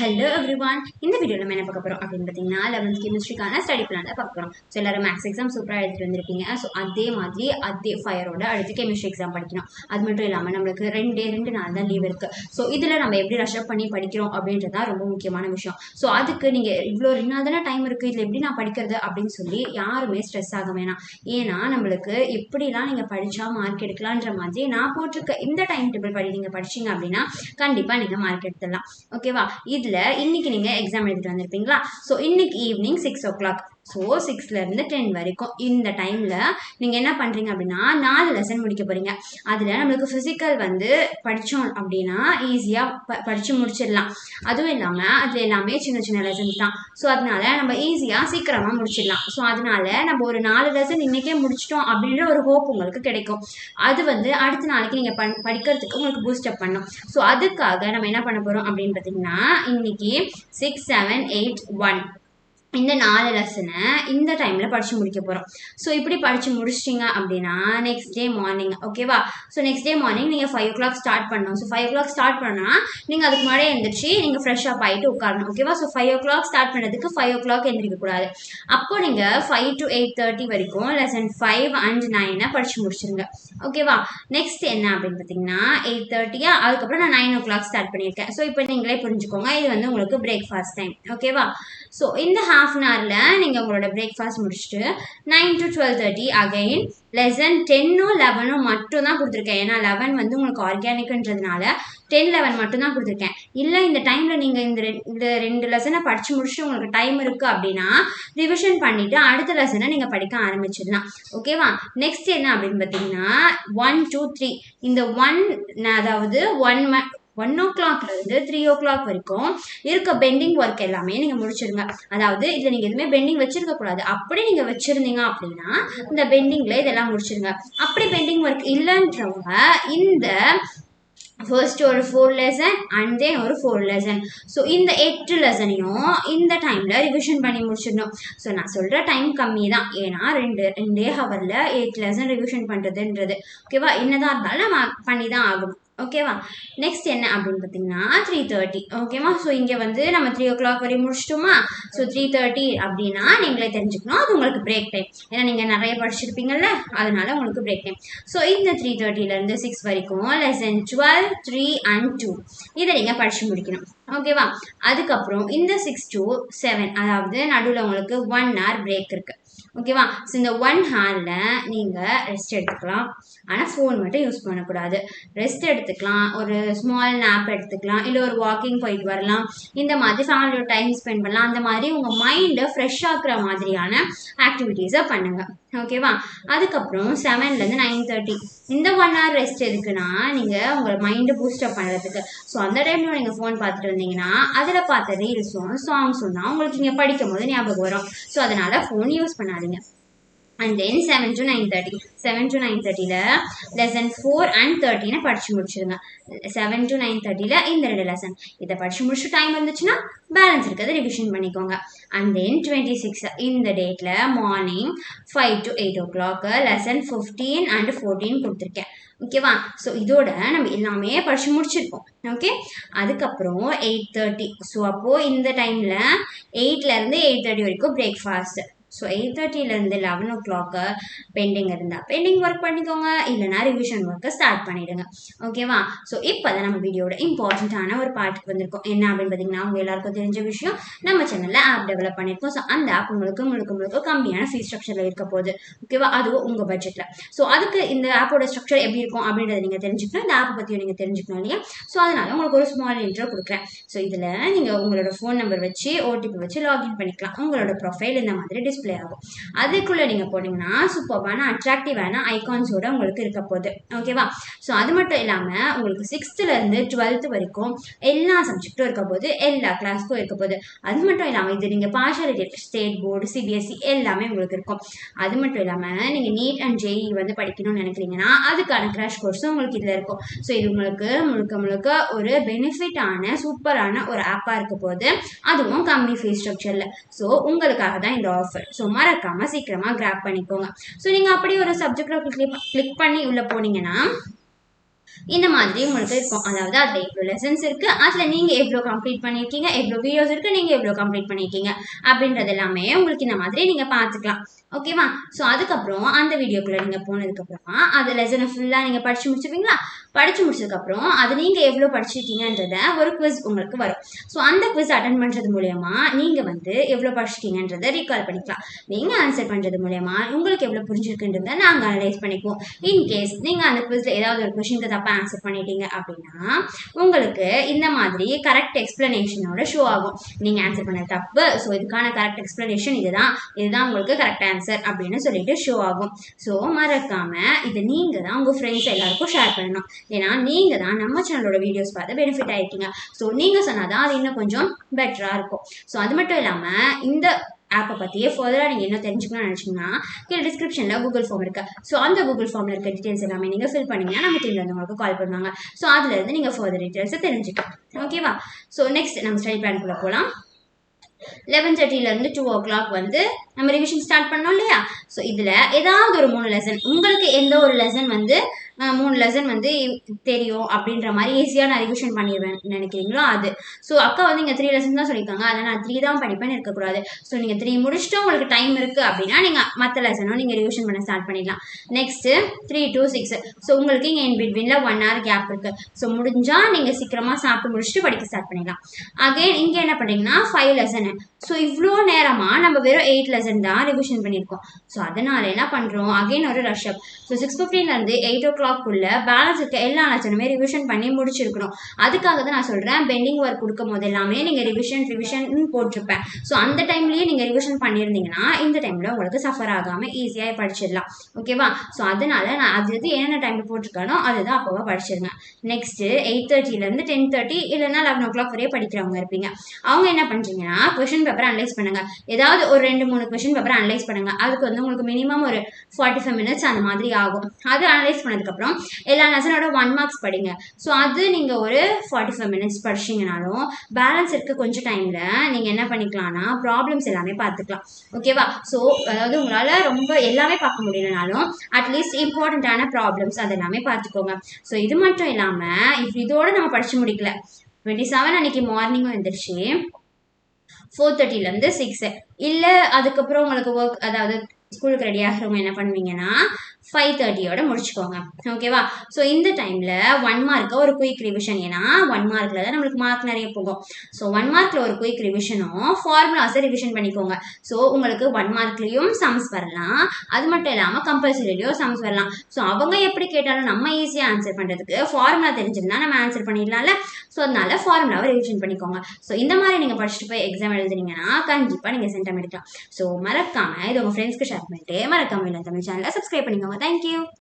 Hello everyone. இந்த வீடியோல நம்ம என்ன பார்க்க போறோம் அப்படின்னு பார்த்தீங்கன்னா 11th கெமிஸ்ட்ரிக்கான ஸ்டடி பிளான் தான் பார்க்க போறோம். ஸோ எல்லாரும் மேக்ஸ் எக்ஸாம் சூப்பராக எடுத்துட்டு வந்திருப்பீங்க. ஸோ அதே மாதிரி அதே ஃபயரோட அடுத்து கெமிஸ்ட்ரி எக்ஸாம் படிக்கணும். அது மட்டும் இல்லாமல் நம்மளுக்கு ரெண்டு நாள் தான் லீவ் இருக்கு. ஸோ இதில் நம்ம எப்படி ரஷ்அப் பண்ணி படிக்கிறோம் அப்படின்றது தான் ரொம்ப முக்கியமான விஷயம். ஸோ அதுக்கு நீங்கள் இவ்வளோ 2 நாள் தானே டைம் இருக்குது, இதில் எப்படி நான் படிக்கிறது அப்படின்னு சொல்லி யாருமே ஸ்ட்ரெஸ் ஆக வேணாம். ஏன்னா நம்மளுக்கு எப்படிலாம் நீங்கள் படித்தா மார்க் எடுக்கலான்ற மாதிரி நான் போட்டிருக்க இந்த டைம் டேபிள் படி நீங்கள் படிச்சிங்க அப்படின்னா கண்டிப்பாக நீங்கள் மார்க் எடுத்துடலாம். ஓகேவா? இதில் இன்னைக்கு நீங்கள் எக்ஸாம் எழுதிட்டு வந்திருப்பீங்களா? ஸோ இன்னைக்கு ஈவினிங் 6 o'clock, ஸோ 6லேருந்து 10 வரைக்கும் இந்த டைமில் நீங்கள் என்ன பண்ணுறீங்க அப்படின்னா 4 லெசன் முடிக்க போகிறீங்க. அதில் நம்மளுக்கு ஃபிசிக்கல் படித்தோம் அப்படின்னா ஈஸியாக படித்து முடிச்சிடலாம். அதுவும் இல்லாமல் அதில் எல்லாமே சின்ன சின்ன லெசன்ஸ் தான். ஸோ அதனால நம்ம ஈஸியாக சீக்கிரமாக முடிச்சிடலாம். ஸோ அதனால நம்ம ஒரு 4 லெசன் இன்றைக்கே முடிச்சிட்டோம் அப்படின்ற ஒரு ஹோப் உங்களுக்கு கிடைக்கும். அது அடுத்த நாளைக்கு நீங்கள் படிக்கிறதுக்கு உங்களுக்கு பூஸ்டப் பண்ணும். ஸோ அதுக்காக நம்ம என்ன பண்ண போகிறோம் அப்படின்னு பார்த்தீங்கன்னா இன்னைக்கு 6, 7, 8, 1 இந்த 4 லெசனை இந்த டைமில் படித்து முடிக்க போகிறோம். ஸோ இப்படி படித்து முடிச்சிட்டிங்க அப்படின்னா நெக்ஸ்ட் டே மார்னிங், ஓகேவா? ஸோ நெக்ஸ்ட் டே மார்னிங் நீங்கள் 5 o'clock ஸ்டார்ட் பண்ணணும். ஸோ 5 o'clock ஸ்டார்ட் பண்ணால் நீங்கள் அதுக்கு முன்னாடியே எழுந்திரிச்சு நீங்கள் ஃப்ரெஷ்ஷப் ஆகிட்டு உட்காரணும். ஓகேவா? ஸோ 5 o'clock ஸ்டார்ட் பண்ணுறதுக்கு 5 o'clock எழுந்திரிக்கக்கூடாது. அப்போ நீங்கள் 5 to 8:30 வரைக்கும் லெசன் 5 and 9 படித்து முடிச்சிருங்க. ஓகேவா? நெக்ஸ்ட் என்ன அப்படின்னு பார்த்தீங்கன்னா 8:30, அதுக்கப்புறம் நான் 9 o'clock ஸ்டார்ட் பண்ணியிருக்கேன். ஸோ இப்போ நீங்களே புரிஞ்சுக்கோங்க, இது உங்களுக்கு பிரேக்ஃபாஸ்ட் டைம். ஓகேவா? ஸோ இந்த ஹாஃப் அன் ஹவரில் நீங்கள் உங்களோட பிரேக்ஃபாஸ்ட் முடிச்சுட்டு 9 to 12:30 அகைன் லெசன் 10 11 மட்டும் தான் கொடுத்துருக்கேன். ஏன்னா 11 உங்களுக்கு ஆர்கானிக்ன்றதுனால 10 11 மட்டும் தான் கொடுத்துருக்கேன். இல்லை இந்த டைமில் நீங்கள் இந்த 2 லெசனை படித்து முடிச்சுட்டு உங்களுக்கு டைம் இருக்குது அப்படின்னா ரிவிஷன் பண்ணிவிட்டு அடுத்த லெசனை நீங்கள் படிக்க ஆரம்பிச்சிடலாம். ஓகேவா? நெக்ஸ்ட் என்ன அப்படின்னு பார்த்தீங்கன்னா 1 to 3 இந்த 1 o'clockலேருந்து 3 o'clock வரைக்கும் இருக்க பெண்டிங் ஒர்க் எல்லாமே நீங்கள் முடிச்சிருங்க. அதாவது இதில் நீங்கள் எதுவுமே பெண்டிங் வச்சிருக்க கூடாது. அப்படி நீங்கள் வச்சிருந்தீங்க அப்படின்னா இந்த பெண்டிங்கில் இதெல்லாம் முடிச்சிருங்க. அப்படி பெண்டிங் ஒர்க் இல்லைன்றவங்க இந்த ஃபர்ஸ்ட் ஒரு 4 லெசன் அண்ட் தென் ஒரு 4 லெசன், ஸோ இந்த 8 லெசனையும் இந்த டைமில் ரிவிஷன் பண்ணி முடிச்சிடணும். ஸோ நான் சொல்கிற டைம் கம்மி தான், ஏன்னா ரெண்டே ஹவரில் 8 லெசன் ரிவிஷன் பண்ணுறதுன்றது. ஓகேவா? என்னதான் இருந்தாலும் நம்ம பண்ணி தான் ஆகணும். ஓகேவா? நெக்ஸ்ட் என்ன அப்படின்னு பார்த்தீங்கன்னா 3:30. ஓகேவா? ஸோ இங்கே நம்ம 3 o'clock வரையும் முடிச்சிட்டோமா? ஸோ 3:30 அப்படின்னா நீங்களே தெரிஞ்சுக்கணும் அது உங்களுக்கு பிரேக் டைம். ஏன்னா நீங்கள் நிறைய படிச்சிருப்பீங்கல்ல, அதனால உங்களுக்கு பிரேக் டைம். ஸோ இந்த 3:30லேருந்து 6 வரைக்கும் லெசன் 12, 3 and 2 இதை நீங்கள் படித்து முடிக்கணும். ஓகேவா? அதுக்கப்புறம் இந்த 6 to 7, அதாவது நடுவில் உங்களுக்கு 1 hour பிரேக் இருக்குது. ஓகேவா? ஸோ இந்த 1 hourல நீங்கள் ரெஸ்ட் எடுத்துக்கலாம். ஆனால் ஃபோன் மட்டும் யூஸ் பண்ணக்கூடாது. ரெஸ்ட் எடுத்துக்கலாம், ஒரு ஸ்மால் நேப் எடுத்துக்கலாம், இல்லை ஒரு வாக்கிங் போயிட்டு வரலாம். இந்த மாதிரி ஃபேமிலியோட டைம் ஸ்பெண்ட் பண்ணலாம். அந்த மாதிரி உங்கள் மைண்டை ஃப்ரெஷ் ஆக்குற மாதிரியான ஆக்டிவிட்டீஸை பண்ணுங்கள். ஓகேவா? அதுக்கப்புறம் 7லேருந்து 9:30 இந்த 1 hour ரெஸ்ட் எதுக்குன்னா நீங்கள் உங்கள் மைண்டை பூஸ்டப் பண்ணுறதுக்கு. ஸோ அந்த டைமில் நீங்கள் ஃபோன் பார்த்துட்டு வந்தீங்கன்னா அதில் பார்த்த ரீல்ஸும் சாங்ஸும் தான் உங்களுக்கு நீங்கள் படிக்கும் போது ஞாபகம் வரும். ஸோ அதனால் ஃபோன் யூஸ் பண்ணாதீங்க. அண்ட் தென் 7 to 9:30ல லெசன் 4 and 13 படித்து முடிச்சிருங்க. 7 to 9:30ல இந்த 2 லெசன் இதை படித்து முடிச்சுட்டு டைம் இருந்துச்சுன்னா பேலன்ஸ் இருக்கிறத ரிவிஷன் பண்ணிக்கோங்க. அண்ட் தென் 26 இந்த டேட்டில் morning 5 to 8 o'clock lesson 15 and 14 கொடுத்துருக்கேன். ஓகேவா? ஸோ இதோட நம்ம எல்லாமே படித்து முடிச்சிருக்கோம். ஓகே, அதுக்கப்புறம் 8:30. ஸோ அப்போது இந்த டைமில் 8லேருந்து 8:30 வரைக்கும் பிரேக்ஃபாஸ்ட். ஸோ 8:30லேருந்து 11 o'clock பெண்டிங் இருந்தால் பெண்டிங் ஒர்க் பண்ணிக்கோங்க, இல்லைனா ரிவிஷன் ஒர்க்கை ஸ்டார்ட் பண்ணிவிடுங்க. ஓகேவா? ஸோ இப்போ தான் நம்ம வீடியோட இம்பார்ட்டண்ட்டான ஒரு பார்ட்டுக்கு வந்திருக்கோம். என்ன அப்படின்னு பார்த்தீங்கன்னா உங்கள் எல்லாருக்கும் தெரிஞ்ச விஷயம், நம்ம சேனலில் ஆப் டெவலப் பண்ணியிருக்கோம். ஸோ அந்த ஆப் உங்களுக்கு முழுக்க கம்மியான ஃபீஸ் ஸ்ட்ரக்சரில் இருக்க போகுது. ஓகேவா? அதுவும் உங்கள் பட்ஜெட்டில். ஸோ அதுக்கு இந்த ஆப்போட ஸ்ட்ரக்சர் எப்படி இருக்கும் அப்படின்றத நீங்கள் தெரிஞ்சுக்கணும், இந்த ஆப்பை பற்றியும் நீங்கள் தெரிஞ்சுக்கணும் இல்லையா? ஸோ அதனால் உங்களுக்கு ஒரு ஸ்மால் இன்ட்ரோ கொடுக்குறேன். ஸோ இதில் நீங்கள் உங்களோட ஃபோன் நம்பர் வச்சு OTP வச்சு லாகின் பண்ணிக்கலாம். உங்களோட ப்ரொஃபைல் இந்த மாதிரி டிஸ்பிளே ஆகும். அதுக்குள்ளே நீங்கள் போனீங்கன்னா சூப்பர்பான அட்ராக்டிவான ஐகான்ஸோட உங்களுக்கு இருக்க போகுது. ஓகேவா? ஸோ அது மட்டும் இல்லாமல் உங்களுக்கு 6லேருந்து 12th வரைக்கும் எல்லா சப்ஜெக்டும் இருக்க போது, எல்லா கிளாஸ்க்கும் இருக்க போகுது. அது மட்டும் இல்லாமல் இது நீங்கள் பார்ஷியாலிட்டி ஸ்டேட் போர்டு, CBSE எல்லாமே உங்களுக்கு இருக்கும். அது மட்டும் இல்லாமல் நீங்கள் நீட் அண்ட் JEE படிக்கணும்னு நினைக்கிறீங்கன்னா அதுக்கான கிராஷ் கோர்ஸும் உங்களுக்கு இதில் இருக்கும். ஸோ இது உங்களுக்கு முழுக்க ஒரு பெனிஃபிட்டான சூப்பரான ஒரு ஆப்பாக இருக்க போது, அதுவும் கம்மி ஃபீஸ் ஸ்ட்ரக்சரில். ஸோ உங்களுக்காக தான் இந்த ஆஃபர். ஸோ மறக்காமல் சீக்கிரமாக கிராப் பண்ணிக்கோங்க. ஸோ நீங்கள் அப்படியே ஒரு சப்ஜெக்டில் கிளிக் பண்ணி உள்ளே போனீங்கன்னா இந்த மாதிரி உங்களுக்கு இருக்கும். அதாவது அதுல எவ்வளோ லெசன்ஸ் இருக்கு, அதுல நீங்க எவ்வளோ கம்ப்ளீட் பண்ணிருக்கீங்க, எவ்வளோ வீடியோஸ் இருக்கு, நீங்க எவ்வளோ கம்ப்ளீட் பண்ணிருக்கீங்க அப்படின்றது எல்லாமே உங்களுக்கு இந்த மாதிரி நீங்க பாத்துக்கலாம். ஓகேவா? ஸோ அதுக்கப்புறம் அந்த வீடியோக்குள்ள நீங்க போனதுக்கு அப்புறமா அந்த லெசனை ஃபுல்லா நீங்க படிச்சு முடிச்சுப்பீங்களா? படிச்சு முடிச்சதுக்கு அப்புறம் அது நீங்க எவ்வளோ படிச்சிருக்கீங்கன்றத ஒரு குவிஸ் உங்களுக்கு வரும். ஸோ அந்த குவிஸ் அட்டன் பண்றது மூலியமா நீங்க வந்து எவ்வளோ படிச்சிருக்கீங்கன்றத ரீகால் பண்ணிக்கலாம். நீங்க ஆன்சர் பண்றது மூலியமா உங்களுக்கு எவ்வளோ புரிஞ்சிருக்குன்றத நாங்க அனலைஸ் பண்ணிக்குவோம். இன்கேஸ் நீங்க அந்த குவிஸ்ல ஏதாவது ஒரு கொஸ்டினுக்கு தப்பா ஆன்சர் பண்ணிட்டீங்க அப்படின்னா உங்களுக்கு இந்த மாதிரி கரெக்ட் எக்ஸ்பிளனேஷனோட ஷோ ஆகும். நீங்க ஆன்சர் பண்ண தப்பு, ஸோ இதுக்கான கரெக்ட் எக்ஸ்பிளனேஷன் இதுதான் உங்களுக்கு கரெக்ட் ஆன்சர் அப்படின்னு சொல்லிட்டு ஷோ ஆகும். ஸோ மறக்காம இதை நீங்க தான் உங்க ஃப்ரெண்ட்ஸ் எல்லாருக்கும் ஷேர் பண்ணணும். ஏன்னா நீங்க தான் நம்ம சேனலோட வீடியோஸ் பார்த்து பெனிஃபிட் ஆயிருக்கீங்க. ஸோ நீங்க சொன்னாதான் அது இன்னும் கொஞ்சம் பெட்டரா இருக்கும். ஸோ அது மட்டும் இல்லாம இந்த ஆப்பை பற்றியே ஃபர்தராக நீங்கள் என்ன தெரிஞ்சுக்கணும்னு நினச்சிங்கன்னா கீழே டிஸ்கிரிப்ஷனில் கூகுள் ஃபார்ம் இருக்குது. ஸோ அந்த கூகுள் ஃபார்மில் இருக்க டீட்டெயில்ஸ் எல்லாமே நீங்கள் ஃபில் பண்ணிங்கன்னா நம்ம டீமில் வந்து உங்களுக்கு கால் பண்ணுவாங்க. ஸோ அதுலேருந்து நீங்கள் ஃபர்தர் டீட்டெயில்ஸை தெரிஞ்சுக்கலாம். ஓகேவா? ஸோ நெக்ஸ்ட் நம்ம ஸ்டடி பிளான்குள்ளே போகலாம். 11:30 2 o'clock வந்து நம்ம ரிவிஷன் ஸ்டார்ட் பண்ணோம் இல்லையா? ஸோ இதில் ஏதாவது ஒரு 3 லெசன், உங்களுக்கு எந்த ஒரு லெசன் வந்து 3 லெசன் வந்து தெரியும் அப்படின்ற மாதிரி ஈஸியாக நான் ரிவிஷன் பண்ணிடுவேன் நினைக்கிறீங்களோ அது. ஸோ அக்கா வந்து இங்கே 3 லெசன் தான் சொல்லியிருக்காங்க, அதனால் நான் 3 தான் படிப்பேன்னு இருக்கக்கூடாது. ஸோ நீங்கள் 3 முடிச்சுட்டு உங்களுக்கு டைம் இருக்குது அப்படின்னா நீங்கள் மற்ற லெசனும் நீங்கள் ரிவிஷன் பண்ண ஸ்டார்ட் பண்ணிடலாம். Next 3 to 6. ஸோ உங்களுக்கு இங்கே இன் பிட்வீனில் 1 hour கேப் இருக்குது. ஸோ முடிஞ்சால் நீங்கள் சீக்கிரமாக சாப்பிட்டு முடிச்சுட்டு படிக்க ஸ்டார்ட் பண்ணிடலாம். அகைன் இங்கே என்ன பண்ணுறீங்கன்னா 5 லெசனு. ஸோ இவ்வளோ நேரமாக நம்ம வெறும் 8 லெசன் தான் ரிவிஷன் பண்ணியிருக்கோம். ஸோ அதனால் என்ன பண்ணுறோம், அகைன் ஒரு ரஷ் அப். ஸோ 6:15 8 o'clock பேலன்ஸ் இருக்க எல்லா லெசனுமே ரிவிஷன் பண்ணி முடிச்சிருக்கணும். அதுக்காக தான் நான் சொல்கிறேன், பெண்டிங் ஒர்க் கொடுக்கும் போது எல்லாமே நீங்கள் ரிவிஷன் போட்டிருப்பேன். ஸோ அந்த டைம்லேயே நீங்கள் ரிவிஷன் பண்ணியிருந்தீங்கன்னா இந்த டைமில் உங்களுக்கு சஃபர் ஆகாமல் ஈஸியாக படிச்சிடலாம். ஓகேவா? ஸோ அதனால நான் அது என்னென்ன டைமில் போட்டிருக்கானோ அதுதான் அப்போவா படிச்சிருங்க. நெக்ஸ்ட்டு 8:30 10:30 இல்லைன்னா 11 o'clock வரையே படிக்கிறவங்க இருப்பீங்க. அவங்க என்ன பண்ணுறீங்கன்னா கொஷின் பேப்பர் அனலைஸ் பண்ணுங்க. ஏதாவது ஒரு 2-3 கொஷின் பேப்பர் அனலைஸ் பண்ணுங்க. அதுக்கு வந்து உங்களுக்கு மினிமம் ஒரு 45 minutes அந்த மாதிரி ஆகும். அது அனலைஸ் பண்ணதுக்கப்புறம் எல்லா லெசனோட 1 marks படிங்க. ஸோ அது நீங்கள் ஒரு 45 minutes படிச்சிங்கனாலும் பேலன்ஸ் இருக்க கொஞ்சம் டைமில் நீங்கள் என்ன பண்ணிக்கலாம்னா ப்ராப்ளம்ஸ் எல்லாமே பார்த்துக்கலாம். ஓகேவா? ஸோ அதாவது உங்களால் ரொம்ப எல்லாமே பார்க்க முடியலனாலும் அட்லீஸ்ட் இம்பார்ட்டண்ட்டான ப்ராப்ளம்ஸ் அதெல்லாமே பார்த்துக்கோங்க. ஸோ இது மட்டும் இல்லாமல் இதோட நம்ம படித்து முடிக்கல. 27 அன்னைக்கு மார்னிங்கும் எழுந்திரிச்சு 4:30 6 இல்லை அதுக்கப்புறம் உங்களுக்கு ஒர்க், அதாவது ஸ்கூலுக்கு ரெடி ஆகிறவங்க என்ன பண்ணுவீங்கன்னா 5:30 முடிச்சுக்கோங்க. ஓகேவா? ஸோ இந்த டைமில் 1 mark ஒரு குயிக் ரிவிஷன். ஏன்னா 1 markல தான் நம்மளுக்கு மார்க் நிறைய போகும். ஸோ 1 markல ஒரு குயிக் ரிவிஷனும் ஃபார்முலாஸை ரிவிஷன் பண்ணிக்கோங்க. ஸோ உங்களுக்கு 1 markலையும் சம்ஸ் வரலாம், அது மட்டும் இல்லாமல் கம்பல்சரிலையும் சம்ஸ் வரலாம். ஸோ அவங்க எப்படி கேட்டாலும் நம்ம ஈஸியாக ஆன்சர் பண்ணுறதுக்கு ஃபார்முலா தெரிஞ்சிருந்தா நம்ம ஆன்சர் பண்ணிடலாம்ல. ஸோ அதனால ஃபார்முலாவை ரிவிஷன் பண்ணிக்கோங்க. ஸோ இந்த மாதிரி நீங்கள் படிச்சுட்டு போய் எக்ஸாம் எழுதுனீங்கன்னா கண்டிப்பாக நீங்கள் சென்டம் எடுக்கலாம். ஸோ மறக்காமல் இது உங்கள் ஃப்ரெண்ட்ஸ்க்கு ஷேர் பண்ணிட்டு மறக்காமல் தமிழ் சேனலை சப்ஸ்கிரைப் பண்ணிக்கோங்க. Thank you.